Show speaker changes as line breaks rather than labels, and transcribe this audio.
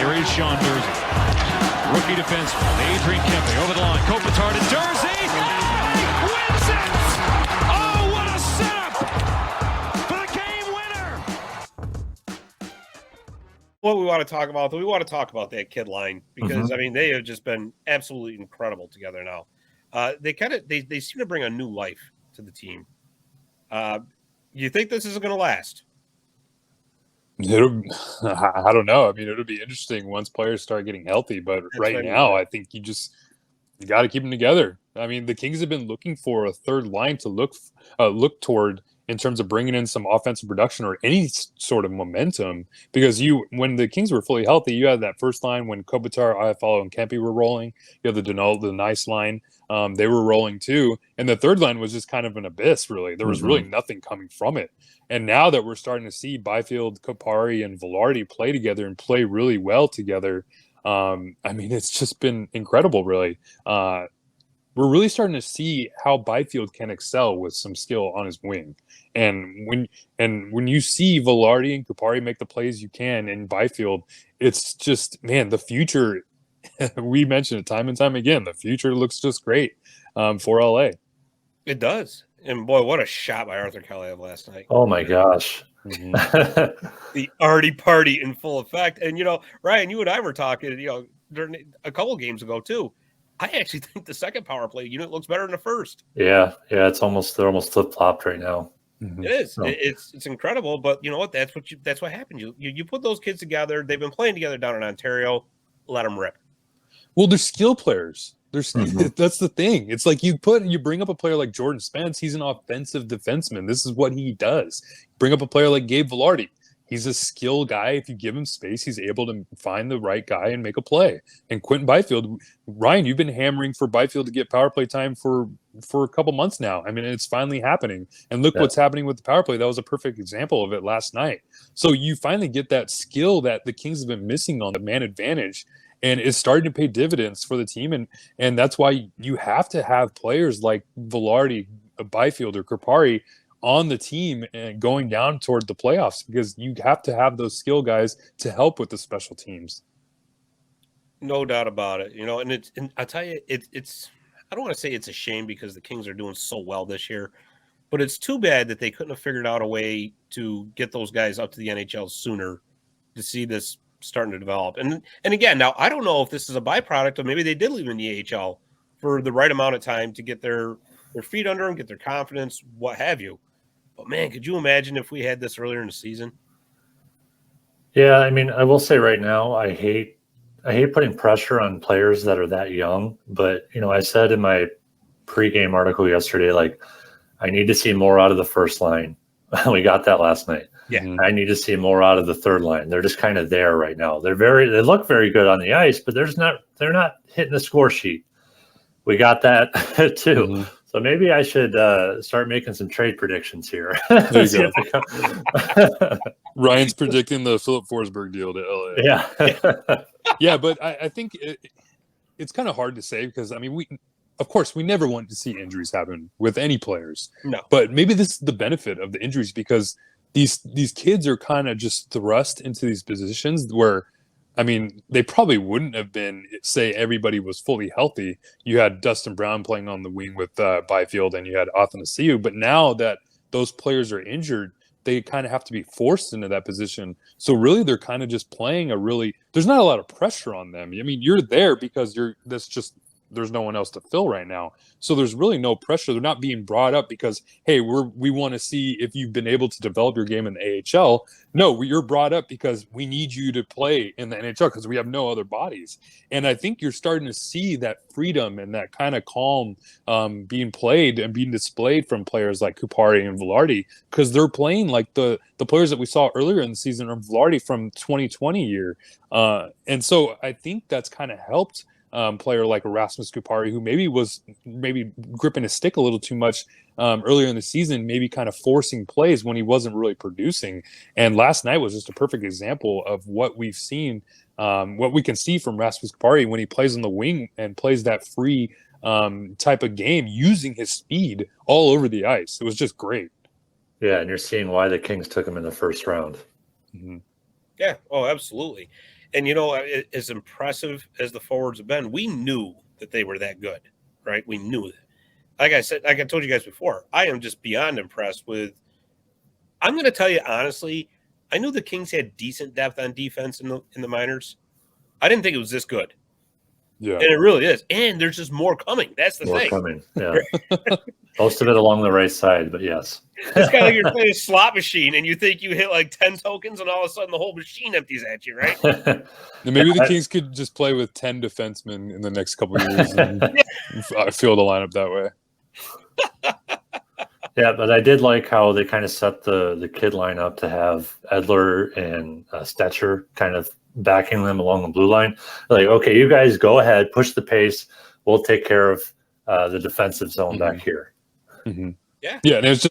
Here is Sean Durzi. Rookie defenseman, Adrian Kempe over the line. Kopitar to Durzi. Oh, he wins it! Oh, what a setup for the game winner!
What we want to talk about, that kid line because I mean they have just been absolutely incredible together now. They seem to bring a new life to the team. You think this is going to last?
I don't know. I mean, it'll be interesting once players start getting healthy. But right now, I think you got to keep them together. I mean, the Kings have been looking for a third line to look toward in terms of bringing in some offensive production or any sort of momentum. Because when the Kings were fully healthy, you had that first line when Kopitar, Iafallo, and Kempe were rolling. You had the nice line. They were rolling too. And the third line was just kind of an abyss, really. There was really nothing coming from it. And now that we're starting to see Byfield, Kupari, and Vilardi play together and play really well together, I mean, it's just been incredible, really. We're really starting to see how Byfield can excel with some skill on his wing. And when you see Vilardi and Kupari make the plays you can in Byfield, it's just, man, the future, we mentioned it time and time again, the future looks just great for LA.
It does. And boy, what a shot by Arthur Kaliyev last night.
Oh my gosh.
The arty party in full effect. And Ryan, you and I were talking, during a couple games ago too. I actually think the second power play unit looks better than the first.
Yeah, they're almost flip-flopped right now.
It is. So. It's incredible, but you know what? That's what happened. You put those kids together. They've been playing together down in Ontario. Let them rip.
Well, they're skill players. That's the thing. It's like you bring up a player like Jordan Spence. He's an offensive defenseman. This is what he does. Bring up a player like Gabe Vilardi. He's a skill guy. If you give him space, he's able to find the right guy and make a play. And Quentin Byfield, Ryan, you've been hammering for Byfield to get power play time for a couple months now. I mean, it's finally happening. And look what's happening with the power play. That was a perfect example of it last night. So you finally get that skill that the Kings have been missing on the man advantage. And it's starting to pay dividends for the team. And that's why you have to have players like Vilardi, Byfield, or Kupari on the team and going down toward the playoffs, because you have to have those skill guys to help with the special teams.
No doubt about it. And I'll tell you, it's I don't want to say it's a shame because the Kings are doing so well this year, but it's too bad that they couldn't have figured out a way to get those guys up to the NHL sooner to see this starting to develop. And again, now I don't know if this is a byproduct of maybe they did leave in the AHL for the right amount of time to get their feet under them, get their confidence, what have you. But man, could you imagine if we had this earlier in the season?
Yeah, I mean, I will say right now, I hate putting pressure on players that are that young. But I said in my pregame article yesterday, like, I need to see more out of the first line. We got that last night.
Yeah,
I need to see more out of the third line. They're just kind of there right now. They look very good on the ice, but they're not hitting the score sheet. We got that too. So maybe I should start making some trade predictions here.
There you go. Ryan's predicting the Philip Forsberg deal to LA.
Yeah.
Yeah, but I think it's kind of hard to say because, I mean, of course, we never want to see injuries happen with any players.
No.
But maybe this is the benefit of the injuries because these kids are kind of just thrust into these positions where, I mean, they probably wouldn't have been, say everybody was fully healthy. You had Dustin Brown playing on the wing with Byfield and you had Athanasiou. But now that those players are injured, they kind of have to be forced into that position. So really, they're kind of just playing there's not a lot of pressure on them. I mean, you're there because there's no one else to fill right now. So there's really no pressure. They're not being brought up because, hey, we want to see if you've been able to develop your game in the AHL. No, you're brought up because we need you to play in the NHL because we have no other bodies. And I think you're starting to see that freedom and that kind of calm being played and being displayed from players like Kupari and Vilardi because they're playing like the players that we saw earlier in the season of Vilardi from 2020 year. And so I think that's kind of helped player like Rasmus Kupari, who maybe was gripping his stick a little too much earlier in the season, maybe kind of forcing plays when he wasn't really producing. And last night was just a perfect example of what we've seen, what we can see from Rasmus Kupari when he plays on the wing and plays that free type of game using his speed all over the ice. It was just great.
Yeah, and you're seeing why the Kings took him in the first round.
Yeah, oh, absolutely. And as impressive as the forwards have been, we knew that they were that good, right? We knew that. Like I said, like I told you guys before, I am just beyond impressed with. I'm going to tell you honestly, I knew the Kings had decent depth on defense in the minors. I didn't think it was this good.
Yeah,
and it really is. And there's just more coming. That's the
More
thing.
coming. Yeah. Most of it along the right side, but yes.
It's kind of like you're playing a slot machine and you think you hit like 10 tokens and all of a sudden the whole machine empties at you, right?
and maybe the Kings could just play with 10 defensemen in the next couple of years and field a lineup that way.
Yeah, but I did like how they kind of set the kid line up to have Edler and Stetcher kind of backing them along the blue line. Like, okay, you guys go ahead, push the pace. We'll take care of the defensive zone back here.
Mm-hmm.
Yeah.
Yeah, and it's